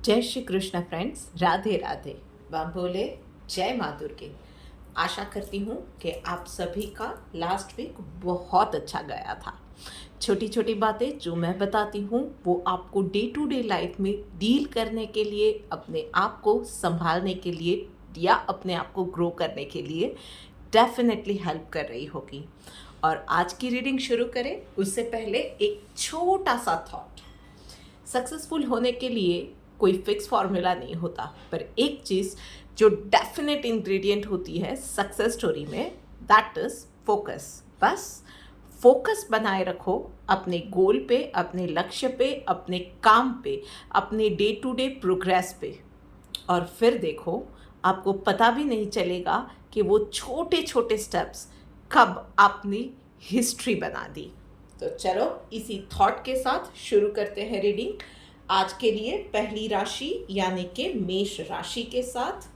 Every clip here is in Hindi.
जय श्री कृष्ण फ्रेंड्स, राधे राधे। बम बोले, जय माँ दुर्गे। आशा करती हूँ कि आप सभी का लास्ट वीक बहुत अच्छा गया था। छोटी छोटी बातें जो मैं बताती हूँ वो आपको डे टू डे लाइफ में डील करने के लिए, अपने आप को संभालने के लिए या अपने आप को ग्रो करने के लिए डेफिनेटली हेल्प कर रही होगी। और आज की रीडिंग शुरू करें उससे पहले एक छोटा सा थॉट। सक्सेसफुल होने के लिए कोई फिक्स फॉर्मूला नहीं होता, पर एक चीज़ जो डेफिनेट इंग्रेडिएंट होती है सक्सेस स्टोरी में, दैट इज फोकस। बस फोकस बनाए रखो अपने गोल पे, अपने लक्ष्य पे, अपने काम पे, अपने डे टू डे प्रोग्रेस पे, और फिर देखो आपको पता भी नहीं चलेगा कि वो छोटे छोटे स्टेप्स कब आपने हिस्ट्री बना दी। तो चलो इसी थॉट के साथ शुरू करते हैं रीडिंग। आज के लिए पहली राशि यानी कि मेष राशि के साथ।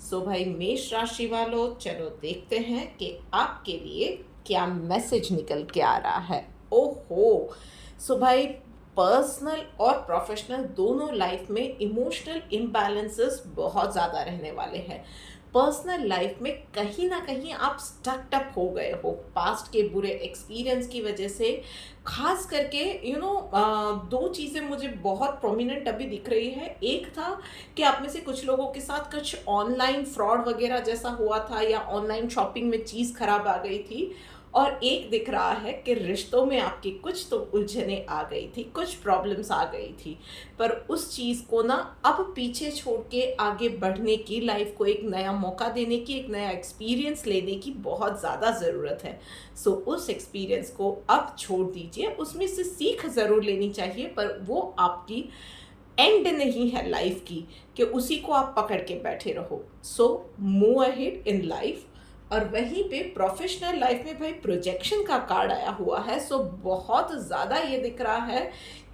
सो भाई मेष राशि वालों, चलो देखते हैं कि आपके लिए क्या मैसेज निकल के आ रहा है। ओहो, सो भाई पर्सनल और प्रोफेशनल दोनों लाइफ में इमोशनल इम्बैलेंसेस बहुत ज़्यादा रहने वाले हैं। पर्सनल लाइफ में कहीं ना कहीं आप स्टक्ड अप हो गए हो पास्ट के बुरे एक्सपीरियंस की वजह से। खास करके दो चीज़ें मुझे बहुत प्रोमिनेंट अभी दिख रही है। एक था कि आप में से कुछ लोगों के साथ कुछ ऑनलाइन फ्रॉड वगैरह जैसा हुआ था या ऑनलाइन शॉपिंग में चीज़ खराब आ गई थी, और एक दिख रहा है कि रिश्तों में आपकी कुछ तो उलझने आ गई थी, कुछ प्रॉब्लम्स आ गई थी, पर उस चीज़ को ना अब पीछे छोड़ के आगे बढ़ने की, लाइफ को एक नया मौका देने की, एक नया एक्सपीरियंस लेने की बहुत ज़्यादा ज़रूरत है। सो उस एक्सपीरियंस को अब छोड़ दीजिए, उसमें से सीख ज़रूर लेनी चाहिए, पर वो आपकी एंड नहीं है लाइफ की कि उसी को आप पकड़ के बैठे रहो। So move ahead in life. और वहीं पे प्रोफेशनल लाइफ में भाई प्रोजेक्शन का कार्ड आया हुआ है। सो बहुत ज़्यादा ये दिख रहा है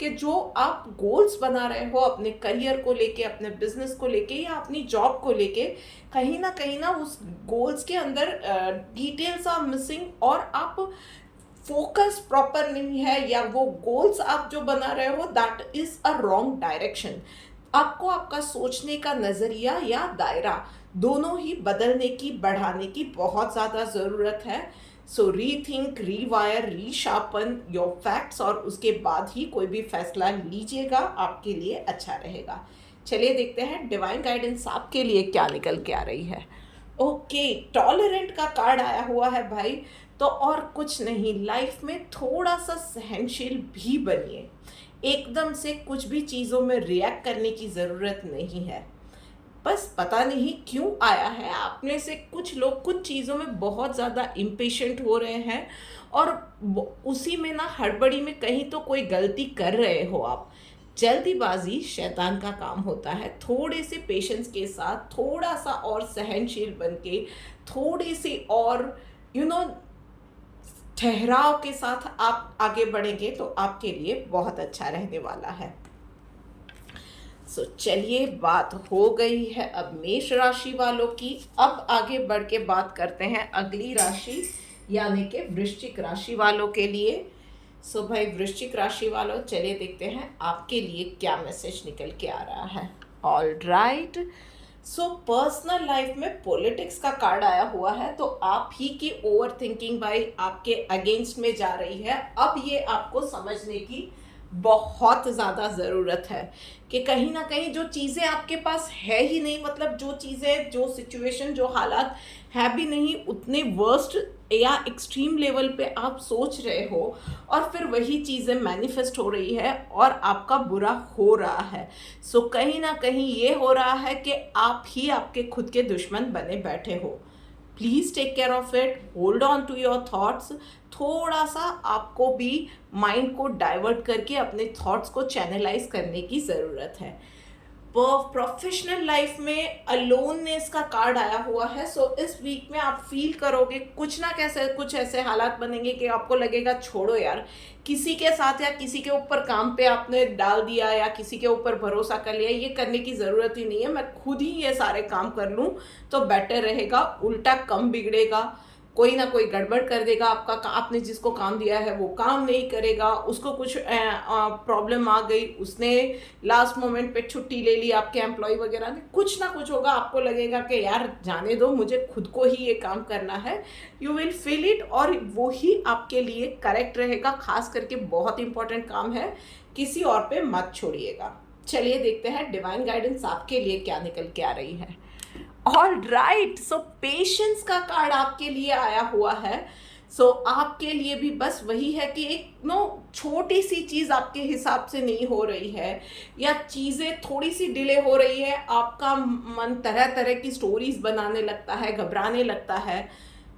कि जो आप गोल्स बना रहे हो अपने करियर को लेके, अपने बिजनेस को लेके या अपनी जॉब को लेके, कहीं ना उस गोल्स के अंदर डिटेल्स आर मिसिंग, और आप फोकस प्रॉपर नहीं है, या वो गोल्स आप जो बना रहे हो that is a wrong direction. आपको आपका सोचने का नज़रिया या दायरा दोनों ही बदलने की, बढ़ाने की बहुत ज़्यादा ज़रूरत है। सो रीथिंक, रीवायर, रीशार्पन योर फैक्ट्स, और उसके बाद ही कोई भी फैसला लीजिएगा, आपके लिए अच्छा रहेगा। चलिए देखते हैं डिवाइन गाइडेंस आपके लिए क्या निकल के आ रही है। ओके, टॉलरेंट का कार्ड आया हुआ है भाई। तो और कुछ नहीं, लाइफ में थोड़ा सा सहनशील भी बनिए। एकदम से कुछ भी चीज़ों में रिएक्ट करने की ज़रूरत नहीं है। बस पता नहीं क्यों आया है, आप में से कुछ लोग कुछ चीज़ों में बहुत ज़्यादा इम्पेशेंट हो रहे हैं, और उसी में ना हड़बड़ी में कहीं तो कोई गलती कर रहे हो आप। जल्दीबाजी शैतान का काम होता है। थोड़े से पेशेंस के साथ, थोड़ा सा और सहनशील बन के, थोड़ी सी और यू नो ठहराव के साथ आप आगे बढ़ेंगे तो आपके लिए बहुत अच्छा रहने वाला है। सो चलिए, बात हो गई है अब मेष राशि वालों की। अब आगे बढ़ के बात करते हैं अगली राशि यानी कि वृश्चिक राशि वालों के लिए। सो भाई वृश्चिक राशि वालों, चलिए देखते हैं आपके लिए क्या मैसेज निकल के आ रहा है। All right, so personal life में पॉलिटिक्स का कार्ड आया हुआ है, तो आप ही की ओवर थिंकिंग भाई आपके अगेंस्ट में जा रही है। अब ये आपको समझने की बहुत ज़्यादा ज़रूरत है कि कहीं ना कहीं जो चीज़ें आपके पास है ही नहीं, मतलब जो चीज़ें, जो सिचुएशन, जो हालात है भी नहीं, उतने वर्स्ट या एक्सट्रीम लेवल पे आप सोच रहे हो, और फिर वही चीज़ें मैनिफेस्ट हो रही है और आपका बुरा हो रहा है। सो कहीं ना कहीं ये हो रहा है कि आप ही आपके खुद के दुश्मन बने बैठे हो। Please take care of it, hold on to your thoughts. थोड़ा सा आपको भी माइंड को डाइवर्ट करके अपने थॉट्स को चैनलाइज करने की ज़रूरत है। प्रोफेशनल लाइफ में अलोननेस का कार्ड आया हुआ है। सो इस वीक में आप फील करोगे कुछ ना कैसे कुछ ऐसे हालात बनेंगे कि आपको लगेगा छोड़ो यार, किसी के साथ या किसी के ऊपर काम पे आपने डाल दिया या किसी के ऊपर भरोसा कर लिया, ये करने की ज़रूरत ही नहीं है, मैं खुद ही ये सारे काम कर लूँ तो बेटर रहेगा, उल्टा कम बिगड़ेगा। कोई ना कोई गड़बड़ कर देगा, आपने जिसको काम दिया है वो काम नहीं करेगा, उसको कुछ प्रॉब्लम आ गई, उसने लास्ट मोमेंट पे छुट्टी ले ली, आपके एम्प्लॉय वगैरह ने, कुछ ना कुछ होगा, आपको लगेगा कि यार जाने दो, मुझे खुद को ही ये काम करना है। यू विल फील इट, और वो ही आपके लिए करेक्ट रहेगा। खास करके बहुत इंपॉर्टेंट काम है, किसी और पे मत छोड़िएगा। चलिए देखते हैं डिवाइन गाइडेंस आपके लिए क्या निकल के आ रही है। ऑल राइट, सो पेशेंस का कार्ड आपके लिए आया हुआ है। सो आपके लिए भी बस वही है कि एक छोटी सी चीज़ आपके हिसाब से नहीं हो रही है, या चीज़ें थोड़ी सी डिले हो रही है, आपका मन तरह तरह की स्टोरीज बनाने लगता है, घबराने लगता है।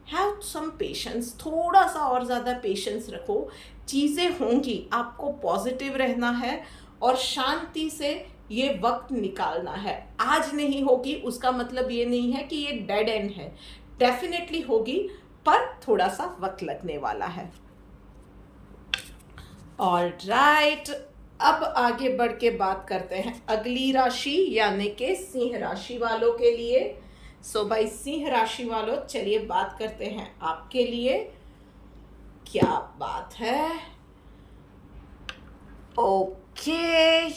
हैव सम पेशेंस, थोड़ा सा और ज़्यादा पेशेंस रखो, चीज़ें होंगी, आपको पॉजिटिव रहना है और शांति से ये वक्त निकालना है। आज नहीं होगी उसका मतलब ये नहीं है कि ये डेड एंड है, डेफिनेटली होगी, पर थोड़ा सा वक्त लगने वाला है। ऑलराइट, अब आगे बढ़ के बात करते हैं अगली राशि यानी कि सिंह राशि वालों के लिए। सो भाई सिंह राशि वालों, चलिए बात करते हैं आपके लिए क्या बात है। ओके,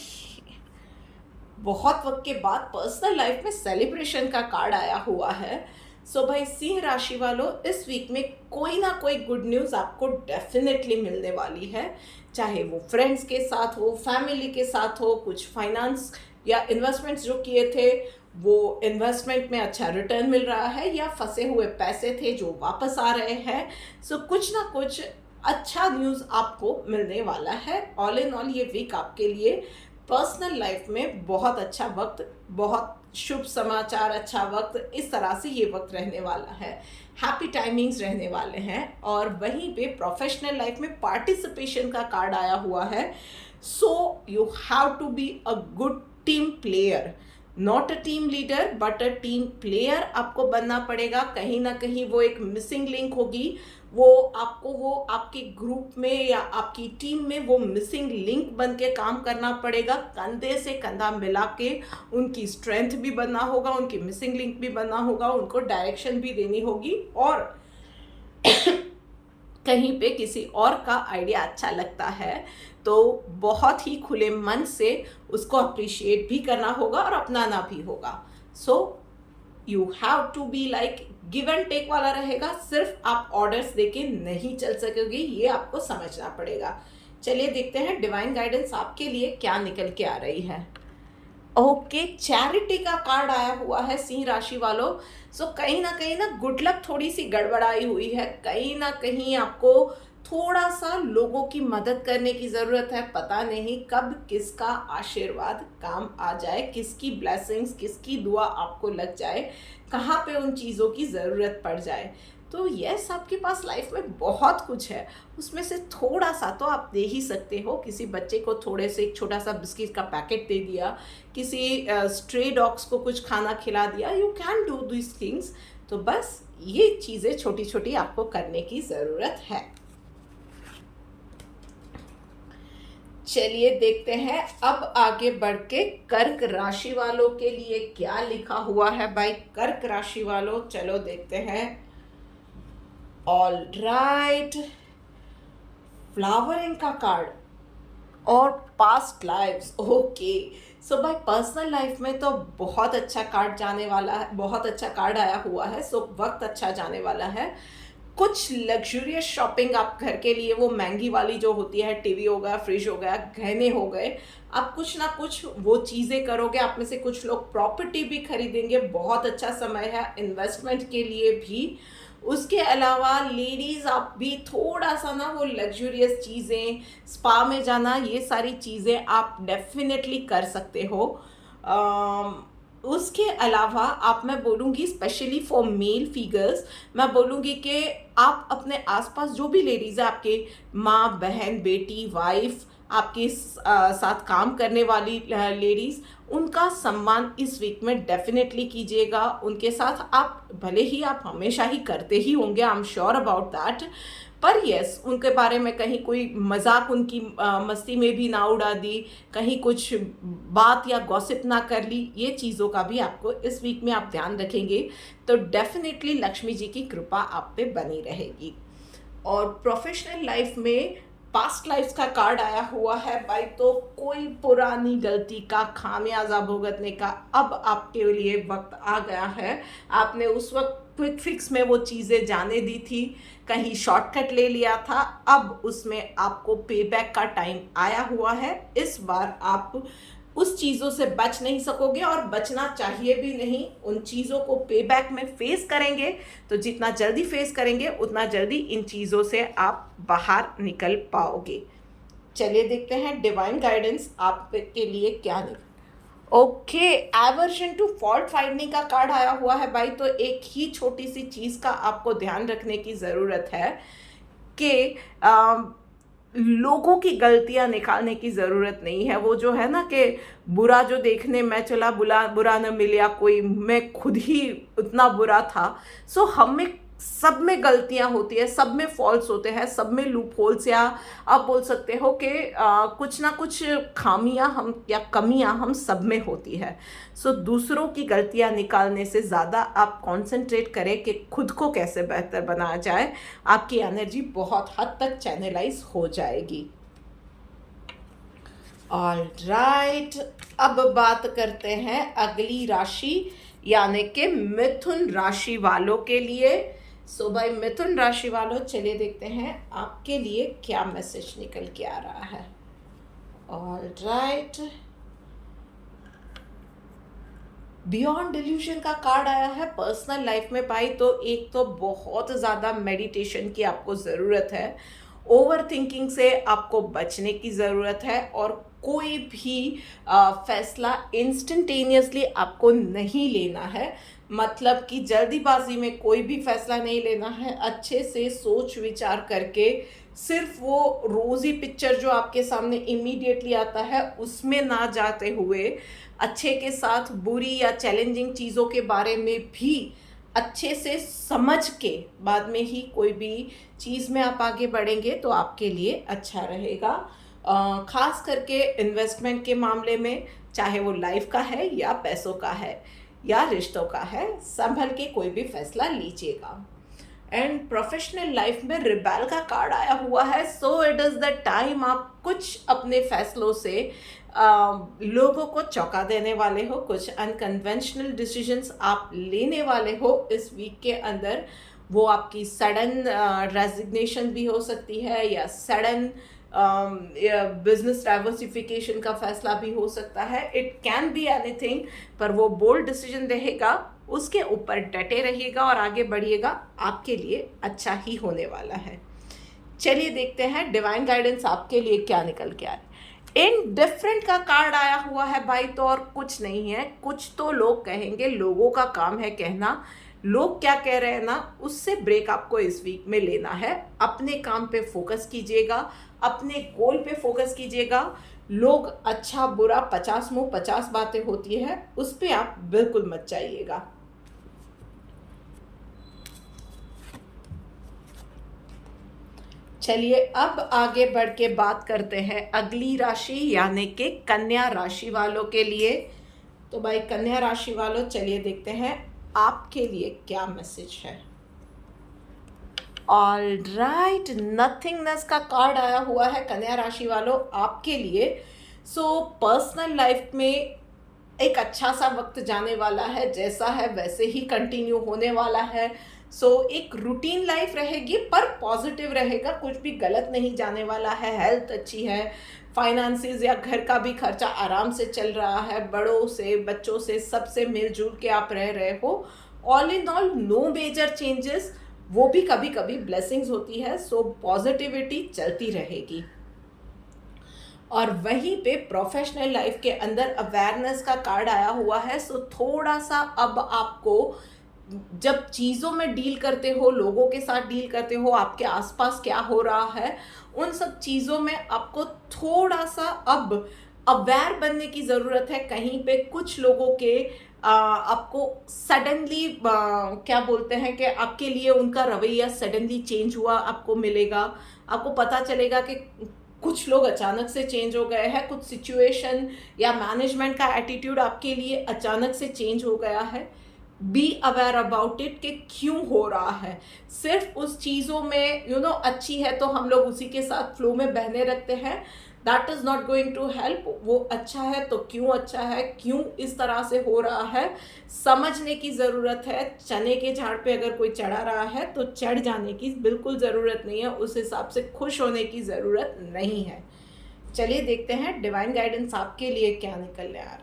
बहुत वक्त के बाद पर्सनल लाइफ में सेलिब्रेशन का कार्ड आया हुआ है। सो भाई सिंह राशि वालों, इस वीक में कोई ना कोई गुड न्यूज़ आपको डेफिनेटली मिलने वाली है, चाहे वो फ्रेंड्स के साथ हो, फैमिली के साथ हो, कुछ फाइनेंस या इन्वेस्टमेंट्स जो किए थे वो इन्वेस्टमेंट में अच्छा रिटर्न मिल रहा है, या फंसे हुए पैसे थे जो वापस आ रहे हैं। सो कुछ ना कुछ अच्छा न्यूज़ आपको मिलने वाला है। ऑल इन ऑल ये वीक आपके लिए पर्सनल लाइफ में बहुत अच्छा वक्त, बहुत शुभ समाचार, अच्छा वक्त, इस तरह से ये वक्त रहने वाला है। हैप्पी टाइमिंग्स रहने वाले हैं। और वहीं पे प्रोफेशनल लाइफ में पार्टिसिपेशन का कार्ड आया हुआ है। So you have to be a good team player, not a team leader but a team player आपको बनना पड़ेगा। कहीं ना कहीं वो एक मिसिंग लिंक होगी, वो आपके ग्रुप में या आपकी टीम में वो मिसिंग लिंक बन के काम करना पड़ेगा। कंधे से कंधा मिला के उनकी स्ट्रेंथ भी बनना होगा, उनकी मिसिंग लिंक भी बनना होगा, उनको डायरेक्शन भी देनी होगी। और कहीं पे किसी और का आइडिया अच्छा लगता है तो बहुत ही खुले मन से उसको अप्रिशिएट भी करना होगा और अपनाना भी होगा। So you have to be like give and take वाला रहेगा, सिर्फ आप ऑर्डर्स देके नहीं चल सकोगे, ये आपको समझना पड़ेगा। चलिए देखते हैं डिवाइन गाइडेंस आपके लिए क्या निकल के आ रही है। ओके, चैरिटी का कार्ड आया हुआ है सिंह राशि वालों। सो कहीं ना गुड लक थोड़ी सी गड़बड़ाई हुई है, कहीं ना कहीं आपको थोड़ा सा लोगों की मदद करने की ज़रूरत है। पता नहीं कब किसका आशीर्वाद काम आ जाए, किसकी ब्लेसिंग्स, किसकी दुआ आपको लग जाए, कहाँ पे उन चीज़ों की ज़रूरत पड़ जाए। तो यस, आपके पास लाइफ में बहुत कुछ है, उसमें से थोड़ा सा तो आप दे ही सकते हो। किसी बच्चे को थोड़े से एक छोटा सा बिस्किट का पैकेट दे दिया, किसी स्ट्रे डॉग्स को कुछ खाना खिला दिया, you can do this things. तो बस ये चीज़ें छोटी छोटी आपको करने की ज़रूरत है। चलिए देखते हैं अब आगे बढ़ के कर्क राशि वालों के लिए क्या लिखा हुआ है। भाई कर्क राशि वालों, चलो देखते हैं। ऑल राइट, फ्लावरिंग का कार्ड और पास्ट लाइव्स। ओके, सो भाई पर्सनल लाइफ में तो बहुत अच्छा कार्ड जाने वाला है, बहुत अच्छा कार्ड आया हुआ है। सो वक्त अच्छा जाने वाला है। कुछ लग्जूरियस शॉपिंग आप घर के लिए, वो महंगी वाली जो होती है, टीवी हो गया, फ्रिज हो गया, गहने हो गए, आप कुछ ना कुछ वो चीज़ें करोगे। आप में से कुछ लोग प्रॉपर्टी भी खरीदेंगे, बहुत अच्छा समय है इन्वेस्टमेंट के लिए भी। उसके अलावा लेडीज़ आप भी थोड़ा सा ना वो लग्जूरियस चीज़ें, स्पा में जाना, ये सारी चीज़ें आप डेफिनेटली कर सकते हो। उसके अलावा आप, मैं बोलूँगी स्पेशली फॉर मेल फिगर्स, मैं बोलूँगी कि आप अपने आसपास जो भी लेडीज़ है, आपके माँ, बहन, बेटी, वाइफ, आपके साथ काम करने वाली लेडीज़, उनका सम्मान इस वीक में डेफिनेटली कीजिएगा। उनके साथ आप, भले ही आप हमेशा ही करते ही होंगे, I am sure about that, पर यस, उनके बारे में कहीं कोई मजाक उनकी मस्ती में भी ना उड़ा दी, कहीं कुछ बात या गॉसिप ना कर ली, ये चीज़ों का भी आपको इस वीक में आप ध्यान रखेंगे तो डेफिनेटली लक्ष्मी जी की कृपा आप पे बनी रहेगी। और प्रोफेशनल लाइफ में पास्ट लाइफ का कार्ड आया हुआ है भाई, तो कोई पुरानी गलती का खामियाजा भुगतने का अब आपके लिए वक्त आ गया है। आपने उस वक्त क्विक फिक्स में वो चीज़ें जाने दी थी, कहीं शॉर्टकट ले लिया था, अब उसमें आपको पेबैक का टाइम आया हुआ है। इस बार आप उस चीज़ों से बच नहीं सकोगे और बचना चाहिए भी नहीं। उन चीज़ों को पेबैक में फेस करेंगे तो जितना जल्दी फेस करेंगे उतना जल्दी इन चीज़ों से आप बाहर निकल पाओगे। चलिए देखते हैं डिवाइन गाइडेंस आपके लिए क्या निकल। Okay, aversion to fault finding का कार्ड आया हुआ है भाई, तो एक ही छोटी सी चीज़ का आपको ध्यान रखने की ज़रूरत है कि लोगों की गलतियां निकालने की ज़रूरत नहीं है। वो जो है ना कि बुरा जो देखने में चला बुरा न मिला कोई, मैं खुद ही उतना बुरा था। सो हम में सब में गलतियां होती है, सब में फॉल्ट्स होते हैं, सब में लूप होल्स, या आप बोल सकते हो कि कुछ ना कुछ खामियां हम या कमियां हम सब में होती है। सो दूसरों की गलतियां निकालने से ज़्यादा आप कंसंट्रेट करें कि खुद को कैसे बेहतर बनाया जाए, आपकी एनर्जी बहुत हद तक चैनलाइज हो जाएगी। ऑल राइट, अब बात करते हैं अगली राशि यानी कि मिथुन राशि वालों के लिए। सो भाई मिथुन राशि वालों, चलिए देखते हैं आपके लिए क्या मैसेज निकल के आ रहा है। ऑल राइट, बियॉन्ड डिल्यूजन का कार्ड आया है पर्सनल लाइफ में भाई, तो एक तो बहुत ज़्यादा मेडिटेशन की आपको ज़रूरत है, ओवर थिंकिंग से आपको बचने की ज़रूरत है, और कोई भी फैसला इंस्टेंटेनियसली आपको नहीं लेना है। मतलब कि जल्दीबाजी में कोई भी फैसला नहीं लेना है, अच्छे से सोच विचार करके, सिर्फ वो रोज़ी पिक्चर जो आपके सामने इमीडिएटली आता है उसमें ना जाते हुए अच्छे के साथ बुरी या चैलेंजिंग चीज़ों के बारे में भी अच्छे से समझ के बाद में ही कोई भी चीज़ में आप आगे बढ़ेंगे तो आपके लिए अच्छा रहेगा। खास करके इन्वेस्टमेंट के मामले में, चाहे वो लाइफ का है या पैसों का है या रिश्तों का है, संभल के कोई भी फैसला लीजिएगा। एंड प्रोफेशनल लाइफ में रिबेल का कार्ड आया हुआ है, so it is the time आप कुछ अपने फैसलों से लोगों को चौंका देने वाले हो, कुछ अनकन्वेंशनल डिसीजंस आप लेने वाले हो इस वीक के अंदर। वो आपकी सडन रेजिग्नेशन भी हो सकती है या सडन बिजनेस डाइवर्सिफिकेशन का फैसला भी हो सकता है। इट कैन बी एनीथिंग, पर वो बोल्ड डिसीजन रहेगा, उसके ऊपर डटे रहिएगा और आगे बढ़िएगा, आपके लिए अच्छा ही होने वाला है। चलिए देखते हैं डिवाइन गाइडेंस आपके लिए क्या निकल के आ रहा है। इनडिफरेंट का कार्ड आया हुआ है भाई, तो और कुछ नहीं है, कुछ तो लोग कहेंगे, लोगों का काम है कहना, लोग क्या कह रहे हैं ना उससे ब्रेक आपको इस वीक में लेना है। अपने काम पे फोकस कीजिएगा, अपने गोल पे फोकस कीजिएगा। लोग अच्छा बुरा 50 मुंह 50 बातें होती है, उस पे आप बिल्कुल मत जाइएगा। चलिए अब आगे बढ़ के बात करते हैं अगली राशि यानी कि कन्या राशि वालों के लिए। तो भाई कन्या राशि वालों, चलिए देखते हैं आपके लिए क्या मैसेज है। ऑल राइट, नथिंगनेस का कार्ड आया हुआ है कन्या राशि वालों आपके लिए। सो पर्सनल लाइफ में एक अच्छा सा वक्त जाने वाला है, जैसा है वैसे ही कंटिन्यू होने वाला है। सो एक रूटीन लाइफ रहेगी पर पॉजिटिव रहेगा, कुछ भी गलत नहीं जाने वाला है। हेल्थ अच्छी है, फाइनेंसेस या घर का भी खर्चा आराम से चल रहा है, बड़ों से बच्चों से सबसे मिलजुल के आप रह रहे हो। All in all no major changes, वो भी कभी कभी ब्लेसिंग्स होती है। सो पॉजिटिविटी चलती रहेगी। और वहीं पे प्रोफेशनल लाइफ के अंदर अवेयरनेस का कार्ड आया हुआ है। सो थोड़ा सा अब आपको जब चीज़ों में डील करते हो, लोगों के साथ डील करते हो, आपके आसपास क्या हो रहा है, उन सब चीज़ों में आपको थोड़ा सा अब अवेयर बनने की ज़रूरत है। कहीं पे कुछ लोगों के आपको सडनली क्या बोलते हैं कि आपके लिए उनका रवैया सडनली चेंज हुआ आपको मिलेगा। आपको पता चलेगा कि कुछ लोग अचानक से चेंज हो गए हैं, कुछ सिचुएशन या मैनेजमेंट का एटीट्यूड आपके लिए अचानक से चेंज हो गया है। बी अवेयर अबाउट इट कि क्यों हो रहा है। सिर्फ उस चीज़ों में अच्छी है तो हम लोग उसी के साथ फ्लो में बहने रखते हैं, that is not going to help. वो अच्छा है तो क्यों अच्छा है, क्यों इस तरह से हो रहा है, समझने की ज़रूरत है। चने के झाड़ पे अगर कोई चढ़ा रहा है तो चढ़ जाने की बिल्कुल ज़रूरत नहीं है, उस हिसाब से खुश होने की ज़रूरत नहीं है। चलिए देखते हैं डिवाइन गाइडेंस आपके लिए क्या निकलने आ रहा है।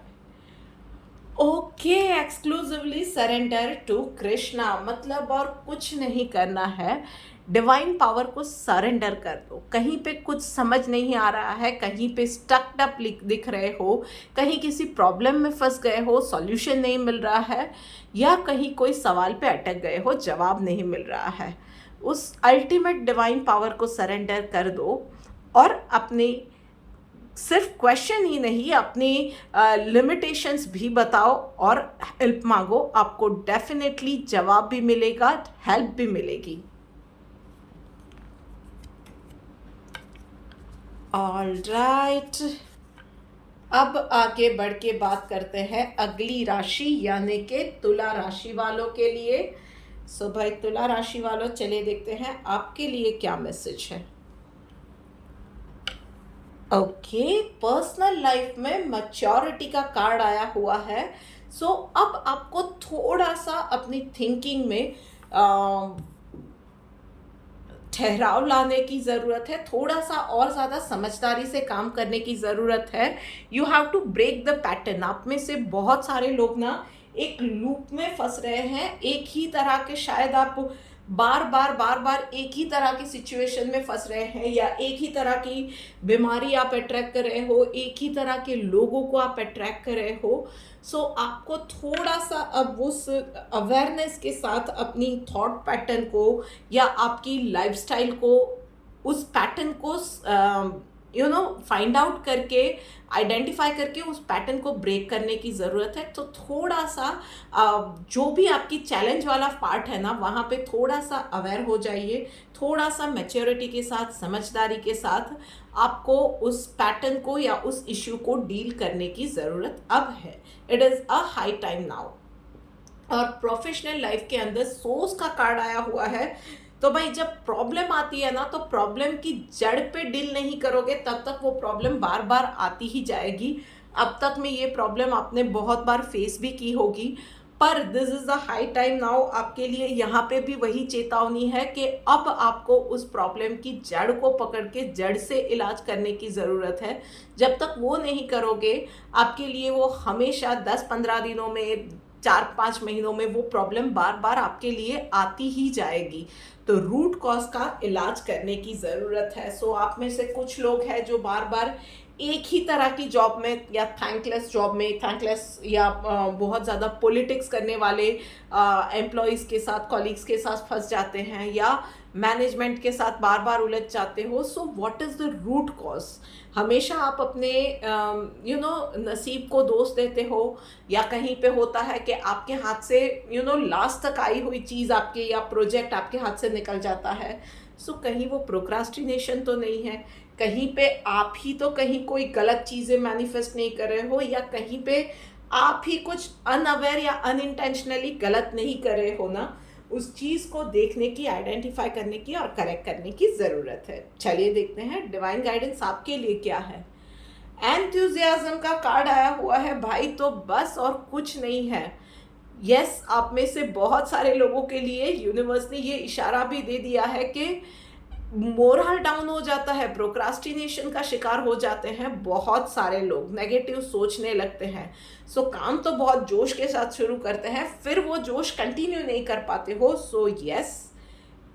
Okay, exclusively surrender to Krishna, मतलब और कुछ नहीं करना है। डिवाइन पावर को सरेंडर कर दो। कहीं पे कुछ समझ नहीं आ रहा है, कहीं पे स्टक्ड अप दिख रहे हो, कहीं किसी प्रॉब्लम में फंस गए हो, सॉल्यूशन नहीं मिल रहा है, या कहीं कोई सवाल पे अटक गए हो, जवाब नहीं मिल रहा है। उस अल्टीमेट डिवाइन पावर को सरेंडर कर दो और अपनी सिर्फ क्वेश्चन ही नहीं, अपनी लिमिटेशंस भी बताओ और हेल्प मांगो। आपको डेफिनेटली जवाब भी मिलेगा, हेल्प भी मिलेगी। ऑल राइट, अब आगे बढ़ के बात करते हैं अगली राशि यानी कि तुला राशि वालों के लिए। सो भाई तुला राशि वालों, चलिए देखते हैं आपके लिए क्या मैसेज है। ओके, पर्सनल लाइफ में मैच्योरिटी का कार्ड आया हुआ है। सो अब आपको थोड़ा सा अपनी थिंकिंग में ठहराव लाने की ज़रूरत है, थोड़ा सा और ज़्यादा समझदारी से काम करने की ज़रूरत है। You have to break the pattern. आप में से बहुत सारे लोग ना एक लूप में फंस रहे हैं, एक ही तरह के, शायद आप बार बार एक ही तरह की सिचुएशन में फंस रहे हैं, या एक ही तरह की बीमारी आप अट्रैक्ट कर रहे हो, एक ही तरह के लोगों को आप अट्रैक्ट कर रहे हो। सो आपको थोड़ा सा अब उस अवेयरनेस के साथ अपनी थॉट पैटर्न को या आपकी लाइफस्टाइल को, उस पैटर्न को फाइंड आउट करके, आइडेंटिफाई करके उस पैटर्न को ब्रेक करने की ज़रूरत है। तो थोड़ा सा जो भी आपकी चैलेंज वाला पार्ट है ना, वहाँ पे थोड़ा सा अवेयर हो जाइए, थोड़ा सा मैच्योरिटी के साथ, समझदारी के साथ आपको उस पैटर्न को या उस इश्यू को डील करने की ज़रूरत अब है। It is a high time now. और प्रोफेशनल लाइफ के अंदर सोर्स का कार्ड आया हुआ है। तो भाई जब प्रॉब्लम आती है ना, तो प्रॉब्लम की जड़ पे डील नहीं करोगे तब तक वो प्रॉब्लम बार बार आती ही जाएगी। अब तक में ये प्रॉब्लम आपने बहुत बार फेस भी की होगी, पर this is the high time now आपके लिए। यहाँ पे भी वही चेतावनी है कि अब आपको उस प्रॉब्लम की जड़ को पकड़ के जड़ से इलाज करने की ज़रूरत है। जब तक वो नहीं करोगे, आपके लिए वो हमेशा 10-15 दिनों में, 4-5 महीनों में वो प्रॉब्लम बार बार आपके लिए आती ही जाएगी। तो रूट कॉज का इलाज करने की ज़रूरत है। सो आप में से कुछ लोग हैं जो बार बार एक ही तरह की जॉब में, या थैंकलेस जॉब में, थैंकलेस या बहुत ज़्यादा पॉलिटिक्स करने वाले एम्प्लॉयज़ के साथ, कॉलीग्स के साथ फंस जाते हैं, या मैनेजमेंट के साथ बार बार उलझ जाते हो। So what is the root cause? हमेशा आप अपने नसीब को दोष देते हो, या कहीं पे होता है कि आपके हाथ से लास्ट तक आई हुई चीज़ आपके, या प्रोजेक्ट आपके हाथ से निकल जाता है। सो कहीं वो प्रोक्रास्टिनेशन तो नहीं है, कहीं पे आप ही तो कहीं कोई गलत चीज़ें मैनिफेस्ट नहीं कर रहे हो, या कहीं पे आप ही कुछ अनअवेयर या अनइंटेंशनली गलत नहीं कर रहे हो ना। उस चीज़ को देखने की, आइडेंटिफाई करने की और करेक्ट करने की ज़रूरत है। चलिए देखते हैं डिवाइन गाइडेंस आपके लिए क्या है। एंथुजियाज्म का कार्ड आया हुआ है भाई, तो बस और कुछ नहीं है। यस, आप में से बहुत सारे लोगों के लिए यूनिवर्स ने ये इशारा भी दे दिया है कि मोरल डाउन हो जाता है, प्रोक्रास्टिनेशन का शिकार हो जाते हैं बहुत सारे लोग, नेगेटिव सोचने लगते हैं। सो काम तो बहुत जोश के साथ शुरू करते हैं, फिर वो जोश कंटिन्यू नहीं कर पाते हो। So yes,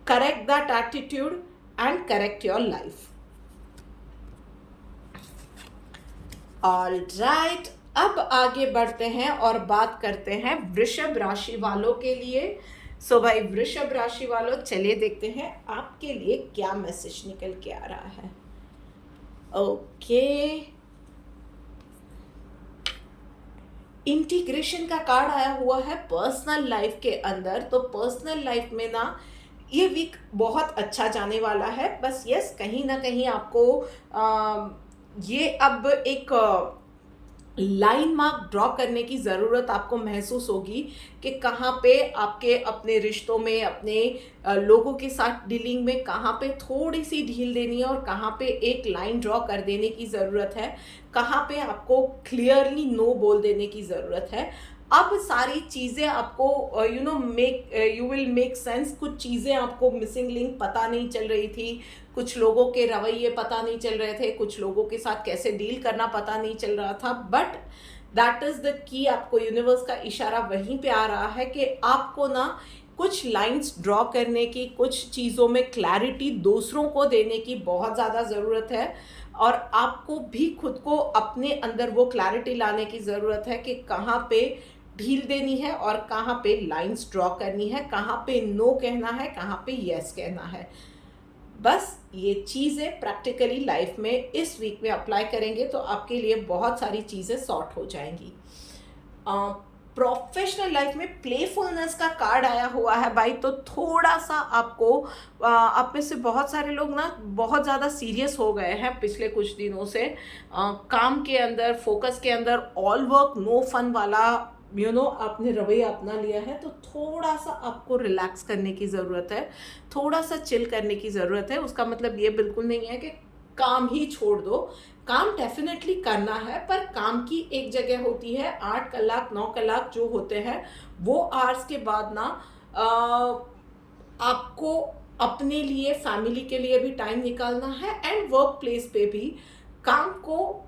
correct that attitude and correct your life. All right, अब आगे बढ़ते हैं और बात करते हैं वृषभ राशि वालों के लिए। सो भाई वृषभ राशि वालों, चलिए देखते हैं आपके लिए क्या मैसेज निकल के आ रहा है। ओके, इंटीग्रेशन का कार्ड आया हुआ है पर्सनल लाइफ के अंदर। तो पर्सनल लाइफ में ना ये वीक बहुत अच्छा जाने वाला है। बस यस, कहीं ना कहीं आपको ये अब एक लाइन मार्क ड्रॉ करने की ज़रूरत आपको महसूस होगी कि कहाँ पे आपके अपने रिश्तों में, अपने लोगों के साथ डीलिंग में कहाँ पे थोड़ी सी ढील देनी है और कहाँ पे एक लाइन ड्रॉ कर देने की ज़रूरत है, कहाँ पे आपको क्लियरली नो बोल देने की ज़रूरत है। अब सारी चीज़ें आपको यू विल मेक सेंस। कुछ चीज़ें आपको मिसिंग लिंक पता नहीं चल रही थी, कुछ लोगों के रवैये पता नहीं चल रहे थे, कुछ लोगों के साथ कैसे डील करना पता नहीं चल रहा था, but that is the key. आपको यूनिवर्स का इशारा वहीं पे आ रहा है कि आपको ना कुछ लाइंस ड्रॉ करने की, कुछ चीज़ों में क्लैरिटी दूसरों को देने की बहुत ज़्यादा ज़रूरत है। और आपको भी खुद को अपने अंदर वो क्लैरिटी लाने की ज़रूरत है कि कहाँ पे ढील देनी है और कहाँ पे लाइंस ड्रॉ करनी है, कहाँ पे नो कहना है, कहाँ पे यस कहना है। बस ये चीज़ें प्रैक्टिकली लाइफ में इस वीक में अप्लाई करेंगे तो आपके लिए बहुत सारी चीज़ें सॉर्ट हो जाएंगी। प्रोफेशनल लाइफ में प्लेफुलनेस का कार्ड आया हुआ है भाई। तो थोड़ा सा आपको आप में से बहुत सारे लोग ना बहुत ज़्यादा सीरियस हो गए हैं पिछले कुछ दिनों से। काम के अंदर, फोकस के अंदर ऑल वर्क नो फन वाला आपने रवैया अपना लिया है। तो थोड़ा सा आपको रिलैक्स करने की ज़रूरत है, थोड़ा सा चिल करने की ज़रूरत है। उसका मतलब ये बिल्कुल नहीं है कि काम ही छोड़ दो, काम डेफिनेटली करना है, पर काम की एक जगह होती है। 8 कलाक 9 कलाक जो होते हैं वो आवर्स के बाद ना आपको अपने लिए, फैमिली के लिए भी टाइम निकालना है एंड वर्क प्लेस पे भी काम को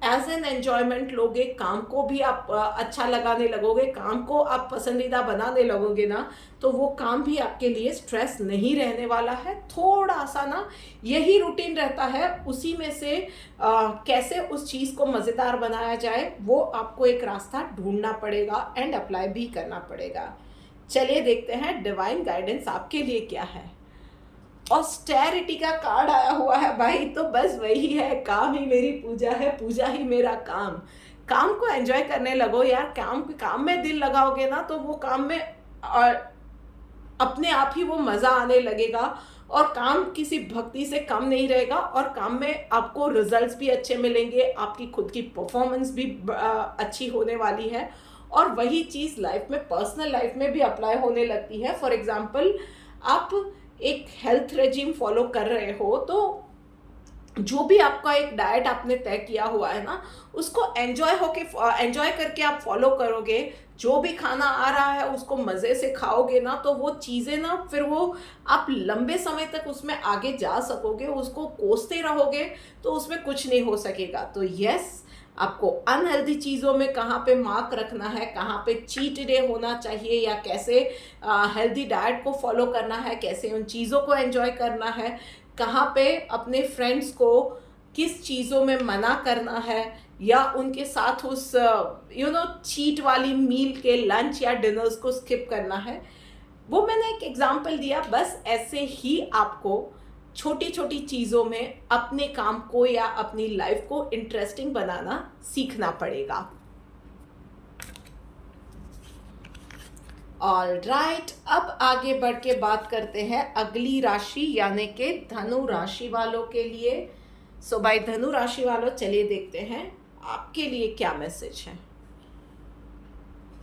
एज एन एन्जॉयमेंट लोगे, काम को भी आप अच्छा लगाने लगोगे, काम को आप पसंदीदा बनाने लगोगे ना, तो वो काम भी आपके लिए स्ट्रेस नहीं रहने वाला है। थोड़ा सा ना यही रूटीन रहता है, उसी में से कैसे उस चीज़ को मज़ेदार बनाया जाए वो आपको एक रास्ता ढूंढना पड़ेगा एंड अप्लाई भी करना पड़ेगा। चलिए देखते हैं डिवाइन गाइडेंस आपके लिए क्या है। ऑस्टेरिटी का कार्ड आया हुआ है भाई। तो बस वही है, काम ही मेरी पूजा है, पूजा ही मेरा काम। काम को एंजॉय करने लगो यार। काम में दिल लगाओगे ना तो वो काम में अपने आप ही वो मज़ा आने लगेगा और काम किसी भक्ति से कम नहीं रहेगा और काम में आपको रिजल्ट्स भी अच्छे मिलेंगे, आपकी खुद की परफॉर्मेंस भी अच्छी होने वाली है। और वही चीज़ लाइफ में, पर्सनल लाइफ में भी अप्लाई होने लगती है। फॉर एग्जाम्पल, आप एक हेल्थ रेजिम फॉलो कर रहे हो तो जो भी आपका एक डाइट आपने तय किया हुआ है ना, उसको एंजॉय करके आप फॉलो करोगे। जो भी खाना आ रहा है उसको मज़े से खाओगे ना, तो वो चीज़ें ना फिर वो आप लंबे समय तक उसमें आगे जा सकोगे। उसको कोसते रहोगे तो उसमें कुछ नहीं हो सकेगा। तो यस, आपको अनहेल्दी चीज़ों में कहाँ पे मार्क रखना है, कहाँ पे चीट डे होना चाहिए, या कैसे हेल्दी डाइट को फॉलो करना है, कैसे उन चीज़ों को एंजॉय करना है, कहाँ पे अपने फ्रेंड्स को किस चीज़ों में मना करना है, या उनके साथ उस चीट वाली मील के लंच या डिनर्स को स्किप करना है। वो मैंने एक एग्जांपल दिया। बस ऐसे ही आपको छोटी छोटी चीज़ों में अपने काम को या अपनी लाइफ को इंटरेस्टिंग बनाना सीखना पड़ेगा। ऑलराइट, अब आगे बढ़ के बात करते हैं अगली राशि यानी कि धनु राशि वालों के लिए। सो भाई धनु राशि वालों, चलिए देखते हैं आपके लिए क्या मैसेज है।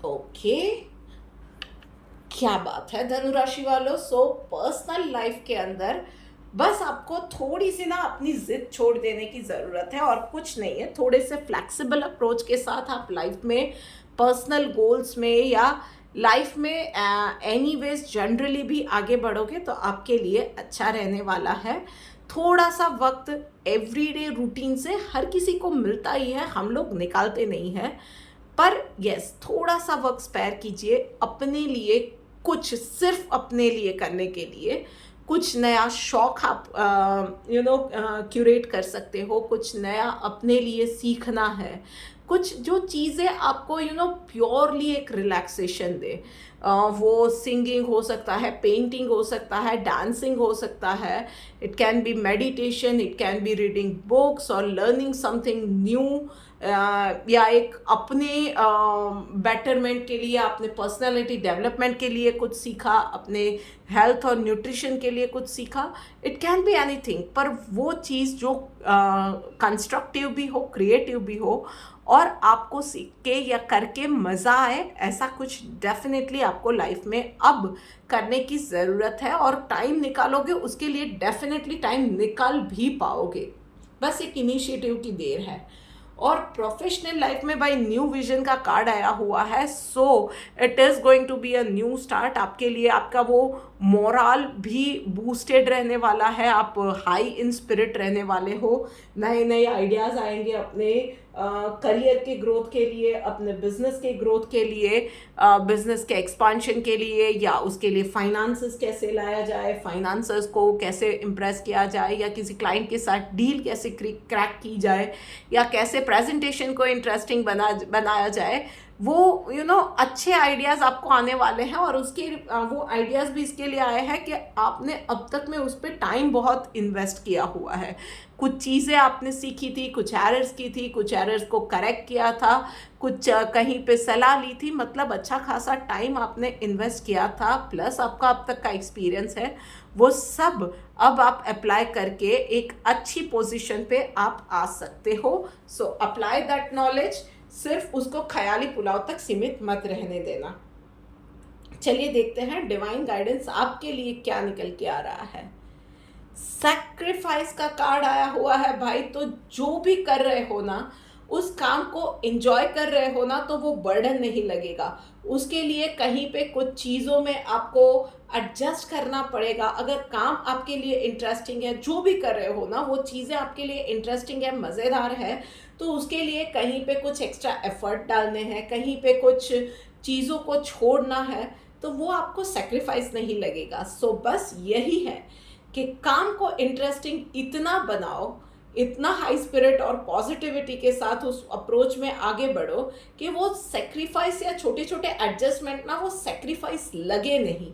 ओके, क्या बात है धनु राशि वालों। सो पर्सनल लाइफ के अंदर बस आपको थोड़ी सी ना अपनी जिद छोड़ देने की ज़रूरत है और कुछ नहीं है। थोड़े से फ्लेक्सिबल अप्रोच के साथ आप लाइफ में, पर्सनल गोल्स में या लाइफ में एनीवेज जनरली भी आगे बढ़ोगे तो आपके लिए अच्छा रहने वाला है। थोड़ा सा वक्त एवरीडे रूटीन से हर किसी को मिलता ही है, हम लोग निकालते नहीं हैं, पर यस थोड़ा सा वक्त स्पेयर कीजिए अपने लिए, कुछ सिर्फ अपने लिए करने के लिए। कुछ नया शौक आप क्यूरेट कर सकते हो, कुछ नया अपने लिए सीखना है, कुछ जो चीज़ें आपको प्योरली एक रिलैक्सेशन दे। वो सिंगिंग हो सकता है, पेंटिंग हो सकता है, डांसिंग हो सकता है, it can be meditation, it can be reading books और लर्निंग समथिंग न्यू, या एक अपने बेटरमेंट के लिए, अपने पर्सनालिटी डेवलपमेंट के लिए कुछ सीखा, अपने हेल्थ और न्यूट्रिशन के लिए कुछ सीखा, इट कैन बी एनीथिंग, पर वो चीज़ जो कंस्ट्रक्टिव भी हो, क्रिएटिव भी हो और आपको सीख के या करके मज़ा आए, ऐसा कुछ डेफिनेटली आपको लाइफ में अब करने की ज़रूरत है। और टाइम निकालोगे उसके लिए, डेफिनेटली टाइम निकाल भी पाओगे, बस एक इनिशिएटिव की देर है। और प्रोफेशनल लाइफ में भाई न्यू विजन का कार्ड आया हुआ है, so it is going to be a new start आपके लिए। आपका वो मोरल भी बूस्टेड रहने वाला है, आप हाई इन स्पिरिट रहने वाले हो, नए नए आइडियाज़ आएंगे अपने करियर के ग्रोथ के लिए, अपने बिजनेस के ग्रोथ के लिए, बिजनेस के एक्सपांशन के लिए, या उसके लिए फाइनेंसेस कैसे लाया जाए, फाइनेंसर्स को कैसे इम्प्रेस किया जाए, या किसी क्लाइंट के साथ डील कैसे क्रैक की जाए, या कैसे प्रेजेंटेशन को इंटरेस्टिंग बनाया जाए, वो अच्छे आइडियाज़ आपको आने वाले हैं। और उसके वो आइडियाज़ भी इसके लिए आए हैं कि आपने अब तक में उस पर टाइम बहुत इन्वेस्ट किया हुआ है, कुछ चीज़ें आपने सीखी थी, कुछ एरर्स की थी, कुछ एरर्स को करेक्ट किया था, कुछ कहीं पे सलाह ली थी, मतलब अच्छा खासा टाइम आपने इन्वेस्ट किया था, प्लस आपका अब तक का एक्सपीरियंस है, वो सब अब आप अप्लाई करके एक अच्छी पोजीशन पे आप आ सकते हो। सो अप्लाई दैट नॉलेज, सिर्फ उसको ख्याली पुलाव तक सीमित मत रहने देना। चलिए देखते हैं डिवाइन गाइडेंस आपके लिए क्या निकल के आ रहा है। सैक्रिफाइस का कार्ड आया हुआ है भाई, तो जो भी कर रहे हो ना, उस काम को एंजॉय कर रहे हो ना, तो वो बर्डन नहीं लगेगा। उसके लिए कहीं पे कुछ चीज़ों में आपको एडजस्ट करना पड़ेगा। अगर काम आपके लिए इंटरेस्टिंग है, जो भी कर रहे हो ना, वो चीज़ें आपके लिए इंटरेस्टिंग है, मज़ेदार है, तो उसके लिए कहीं पे कुछ एक्स्ट्रा एफर्ट डालने हैं, कहीं पे कुछ चीज़ों को छोड़ना है, तो वो आपको सेक्रीफाइस नहीं लगेगा। सो बस यही है कि काम को इंटरेस्टिंग इतना बनाओ, इतना हाई स्पिरिट और पॉजिटिविटी के साथ उस अप्रोच में आगे बढ़ो कि वो सेक्रीफाइस या छोटे छोटे एडजस्टमेंट ना, वो सेक्रीफाइस लगे नहीं,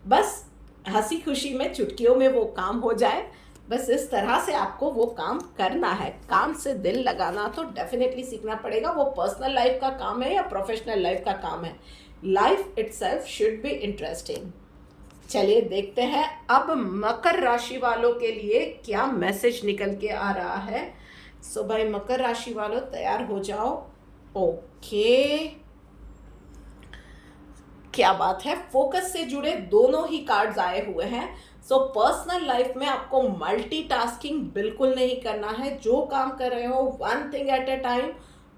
बस हंसी खुशी में चुटकियों में वो काम हो जाए। बस इस तरह से आपको वो काम करना है। काम से दिल लगाना तो डेफिनेटली सीखना पड़ेगा, वो पर्सनल लाइफ का काम है या प्रोफेशनल लाइफ का काम है, life itself should be interesting. चलिए देखते हैं अब मकर राशि वालों के लिए क्या मैसेज निकल के आ रहा है। सो भाई मकर राशि वालों तैयार हो जाओ। ओके, क्या बात है, फोकस से जुड़े दोनों ही कार्ड्स आए हुए हैं। सो पर्सनल लाइफ में आपको मल्टीटास्किंग बिल्कुल नहीं करना है। जो काम कर रहे हो, one thing at a time,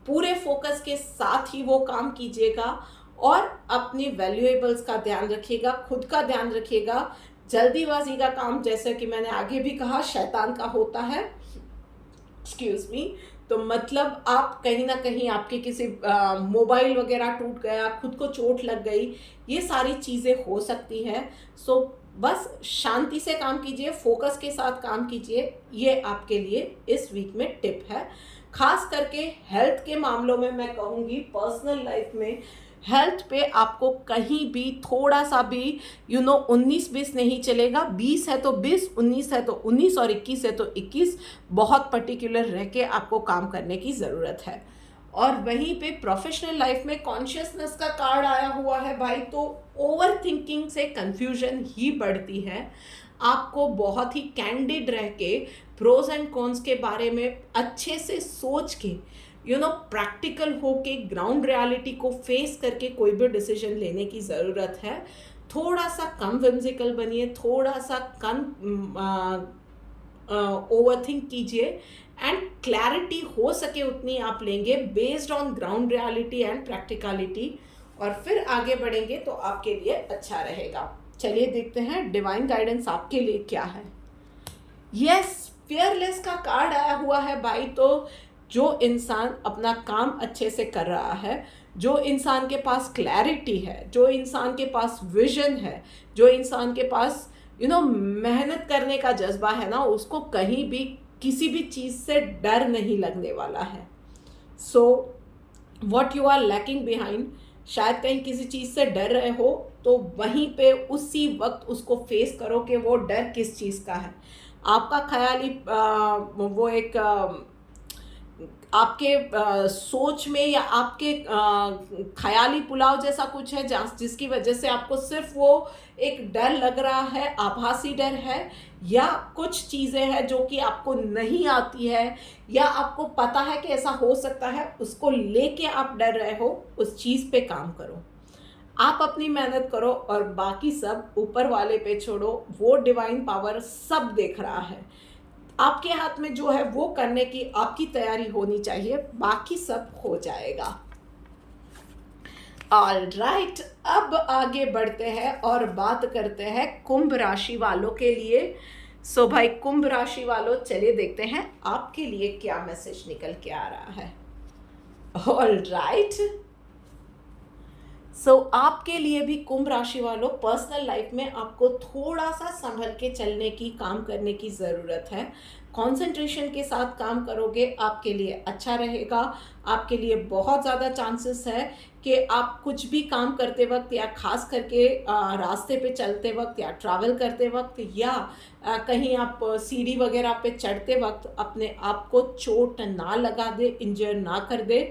पूरे फोकस के साथ ही वो काम कीजिएगा और अपनी वैल्यूएबल्स का ध्यान रखिएगा, खुद का ध्यान रखिएगा। जल्दीबाजी का काम, जैसे कि मैंने आगे भी कहा, शैतान का होता है, एक्सक्यूज मी। तो मतलब आप कहीं ना कहीं आपके किसी मोबाइल वगैरह टूट गया, खुद को चोट लग गई, ये सारी चीज़ें हो सकती हैं। सो बस शांति से काम कीजिए, फोकस के साथ काम कीजिए, ये आपके लिए इस वीक में टिप है। खास करके हेल्थ के मामलों में मैं कहूँगी, पर्सनल लाइफ में हेल्थ पे आपको कहीं भी थोड़ा सा भी 19-20 नहीं चलेगा। 20 है तो 20, 19 है तो 19 और 21 है तो 21, बहुत पर्टिकुलर रह के आपको काम करने की ज़रूरत है। और वहीं पे प्रोफेशनल लाइफ में कॉन्शियसनेस का कार्ड आया हुआ है भाई, तो ओवर थिंकिंग से कंफ्यूजन ही बढ़ती है। आपको बहुत ही कैंडिड रह के प्रोज एंड कॉन्स के बारे में अच्छे से सोच के प्रैक्टिकल हो के ग्राउंड रियलिटी को फेस करके कोई भी डिसीजन लेने की ज़रूरत है। थोड़ा सा कम विम्सिकल बनिए, थोड़ा सा कम ओवर थिंक कीजिए, एंड क्लैरिटी हो सके उतनी आप लेंगे based on ground reality and practicality, और फिर आगे बढ़ेंगे तो आपके लिए अच्छा रहेगा। चलिए देखते हैं डिवाइन गाइडेंस आपके लिए क्या है। यस, फियरलेस का कार्ड आया हुआ है भाई। तो जो इंसान अपना काम अच्छे से कर रहा है, जो इंसान के पास क्लैरिटी है, जो इंसान के पास विजन है, जो इंसान के पास मेहनत करने का जज्बा है ना, उसको कहीं भी किसी भी चीज़ से डर नहीं लगने वाला है। So what you are lacking behind, शायद कहीं किसी चीज़ से डर रहे हो, तो वहीं पे उसी वक्त उसको फेस करो कि वो डर किस चीज़ का है। आपका ख्याली वो एक आपके सोच में या आपके ख्याली पुलाव जैसा कुछ है जिसकी वजह से आपको सिर्फ वो एक डर लग रहा है, आभासी डर है, या कुछ चीज़ें हैं जो कि आपको नहीं आती है या आपको पता है कि ऐसा हो सकता है, उसको लेके आप डर रहे हो, उस चीज़ पे काम करो। आप अपनी मेहनत करो और बाकी सब ऊपर वाले पे छोड़ो। वो डिवाइन पावर सब देख रहा है। आपके हाथ में जो है वो करने की आपकी तैयारी होनी चाहिए, बाकी सब हो जाएगा। ऑल राइट, अब आगे बढ़ते हैं और बात करते हैं कुंभ राशि वालों के लिए। सो भाई कुंभ राशि वालों, चलिए देखते हैं आपके लिए क्या मैसेज निकल के आ रहा है। ऑल राइट, सो आपके लिए भी कुंभ राशि वालों, पर्सनल लाइफ में आपको थोड़ा सा संभल के चलने की, काम करने की ज़रूरत है। कंसंट्रेशन के साथ काम करोगे आपके लिए अच्छा रहेगा। आपके लिए बहुत ज़्यादा चांसेस है कि आप कुछ भी काम करते वक्त या खास करके रास्ते पे चलते वक्त या ट्रैवल करते वक्त या कहीं आप सीढ़ी वगैरह पे चढ़ते वक्त अपने आप को चोट ना लगा दे, इंजर ना कर दे।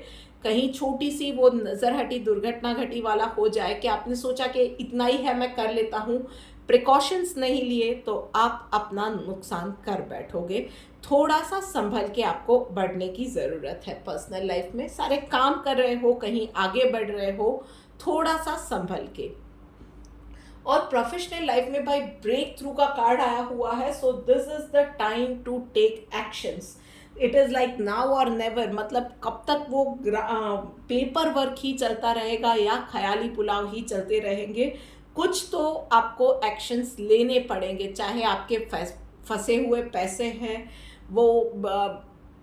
कहीं छोटी सी वो नज़र हटी, दुर्घटना घटी वाला हो जाए कि आपने सोचा कि इतना ही है मैं कर लेता हूँ, प्रिकॉशंस नहीं लिए, तो आप अपना नुकसान कर बैठोगे। थोड़ा सा संभल के आपको बढ़ने की ज़रूरत है। पर्सनल लाइफ में सारे काम कर रहे हो, कहीं आगे बढ़ रहे हो, थोड़ा सा संभल के। और प्रोफेशनल लाइफ में भाई ब्रेक थ्रू का कार्ड आया हुआ है। So this is the time to take actions. It is like now और नेवर। मतलब कब तक वो पेपर वर्क ही चलता रहेगा या ख्याली पुलाव ही चलते रहेंगे। कुछ तो आपको एक्शंस लेने पड़ेंगे, चाहे आपके फंसे हुए पैसे हैं, वो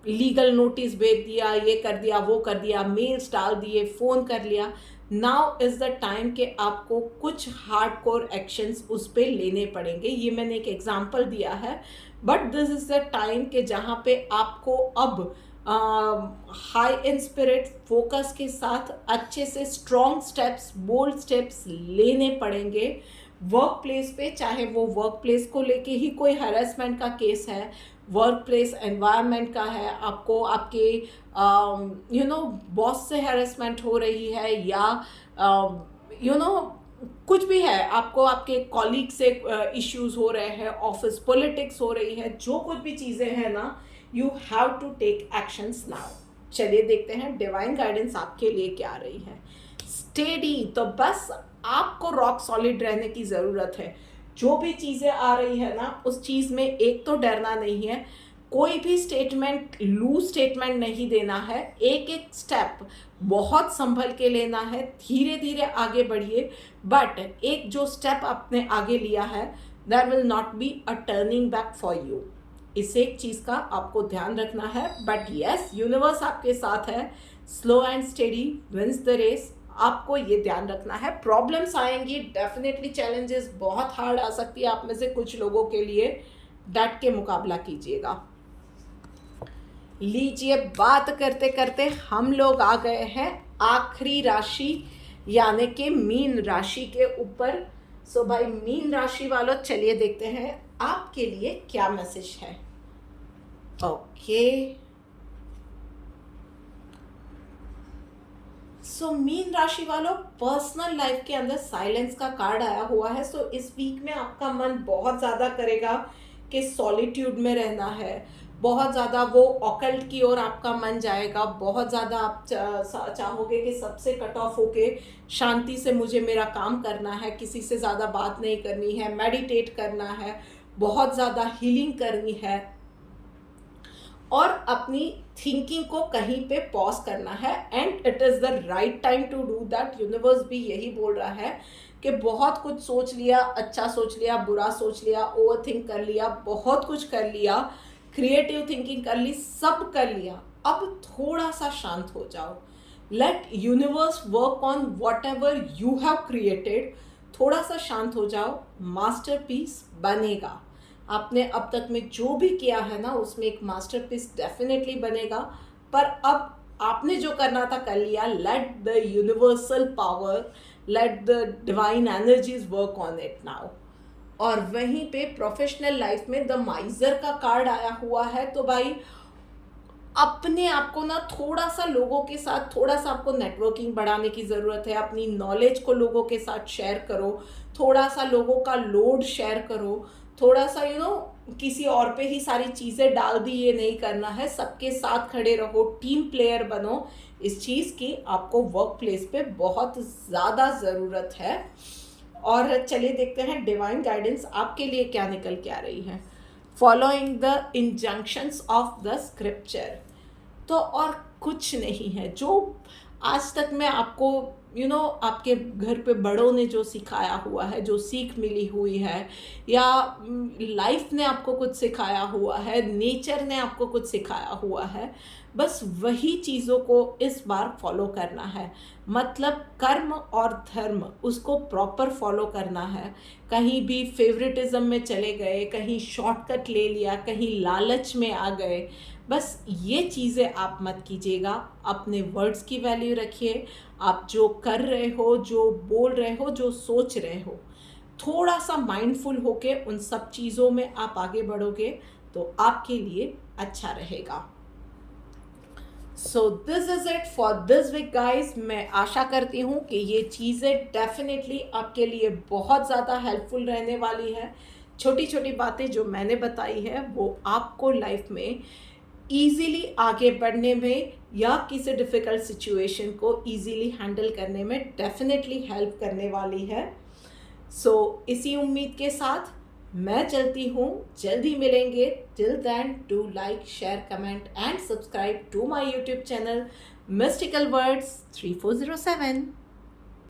लीगल नोटिस भेज दिया, ये कर दिया, वो कर दिया, मेल्स डाल दिए, फ़ोन कर लिया। नाउ इज़ द टाइम कि आपको कुछ हार्डकोर एक्शंस उस पर लेने पड़ेंगे। ये मैंने एक एग्जांपल दिया है, but this is the time कि जहाँ पे आपको अब हाई इन स्पिरिट फोकस के साथ अच्छे से स्ट्रॉन्ग स्टेप्स, बोल्ड स्टेप्स लेने पड़ेंगे। वर्क प्लेस पे, चाहे वो वर्क प्लेस को लेके ही कोई हरेसमेंट का केस है, वर्क प्लेस एनवायरनमेंट का है, आपको आपके बॉस से हरेसमेंट हो रही है, या कुछ भी है, आपको आपके कॉलीग से इश्यूज हो रहे हैं, ऑफिस पॉलिटिक्स हो रही है, जो कुछ भी चीज़ें हैं ना, you have to take actions now. चलिए देखते हैं डिवाइन गाइडेंस आपके लिए क्या आ रही है। स्टेडी, तो बस आपको रॉक सॉलिड रहने की ज़रूरत है। जो भी चीज़ें आ रही है ना, उस चीज़ में एक तो डरना नहीं है, कोई भी स्टेटमेंट लूज स्टेटमेंट नहीं देना है। एक एक स्टेप बहुत संभल के लेना है, धीरे धीरे आगे बढ़िए। बट एक जो स्टेप आपने आगे लिया है, there will not be a turning back for you. इस एक चीज़ का आपको ध्यान रखना है। बट यस, यूनिवर्स आपके साथ है। Slow and steady wins the race. आपको ये ध्यान रखना है। प्रॉब्लम्स आएंगी, डेफिनेटली चैलेंजेस बहुत हार्ड आ सकती है आप में से कुछ लोगों के लिए। डट के मुकाबला कीजिएगा। लीजिए, बात करते करते हम लोग आ गए हैं आखिरी राशि यानी कि मीन राशि के ऊपर। सो भाई मीन राशि वालों, चलिए देखते हैं आपके लिए क्या मैसेज है। ओके, सो मीन राशि वालों, पर्सनल लाइफ के अंदर साइलेंस का कार्ड आया हुआ है। सो इस वीक में आपका मन बहुत ज़्यादा करेगा कि सॉलिट्यूड में रहना है। बहुत ज़्यादा वो ऑकल्ट की ओर आपका मन जाएगा। बहुत ज़्यादा आप चाहोगे कि सबसे कट ऑफ होके शांति से मुझे मेरा काम करना है, किसी से ज़्यादा बात नहीं करनी है, मेडिटेट करना है, बहुत ज़्यादा हीलिंग करनी है और अपनी थिंकिंग को कहीं पे पॉज करना है। And it is the right time to do that. Universe भी यही बोल रहा है कि बहुत कुछ सोच लिया, अच्छा सोच लिया, बुरा सोच लिया, ओवर थिंक कर लिया, बहुत कुछ कर लिया, क्रिएटिव थिंकिंग कर ली, सब कर लिया। अब थोड़ा सा शांत हो जाओ। Let universe work on whatever you have created. थोड़ा सा शांत हो जाओ, मास्टरपीस बनेगा। आपने अब तक में जो भी किया है ना, उसमें एक मास्टरपीस डेफिनेटली बनेगा। पर अब आपने जो करना था कर लिया। Let the universal power, let the divine energies work on it now. और वहीं पे प्रोफेशनल लाइफ में द माइजर का कार्ड आया हुआ है। तो भाई अपने आप को ना थोड़ा सा लोगों के साथ, थोड़ा सा आपको नेटवर्किंग बढ़ाने की ज़रूरत है। अपनी नॉलेज को लोगों के साथ शेयर करो, थोड़ा सा लोगों का लोड शेयर करो, थोड़ा सा किसी और पे ही सारी चीज़ें डाल दी, ये नहीं करना है। सबके साथ खड़े रहो, टीम प्लेयर बनो। इस चीज़ की आपको वर्क प्लेस पे बहुत ज़्यादा ज़रूरत है। और चलिए देखते हैं डिवाइन गाइडेंस आपके लिए क्या निकल के आ रही है। Following the injunctions of the scripture. तो और कुछ नहीं है जो आज तक मैं आपको आपके घर पे बड़ों ने जो सिखाया हुआ है, जो सीख मिली हुई है, या लाइफ ने आपको कुछ सिखाया हुआ है, नेचर ने आपको कुछ सिखाया हुआ है, बस वही चीज़ों को इस बार फॉलो करना है। मतलब कर्म और धर्म उसको प्रॉपर फॉलो करना है। कहीं भी फेवरेटिज्म में चले गए, कहीं शॉर्टकट ले लिया, कहीं लालच में आ गए, बस ये चीज़ें आप मत कीजिएगा। अपने वर्ड्स की वैल्यू रखिए। आप जो कर रहे हो, जो बोल रहे हो, जो सोच रहे हो, थोड़ा सा माइंडफुल होके उन सब चीज़ों में आप आगे बढ़ोगे तो आपके लिए अच्छा रहेगा। So this is it for this week guys. मैं आशा करती हूँ कि ये चीज़ें डेफिनेटली आपके लिए बहुत ज़्यादा हेल्पफुल रहने वाली है। छोटी छोटी बातें जो मैंने बताई है वो आपको लाइफ में ईज़िली आगे बढ़ने में या किसी डिफ़िकल्ट सिचुएशन को ईज़िली हैंडल करने में डेफिनेटली हेल्प करने वाली है। सो इसी उम्मीद के साथ मैं चलती हूँ। जल्दी मिलेंगे। Till then do like, share, comment and subscribe to my YouTube channel mystical words 3407।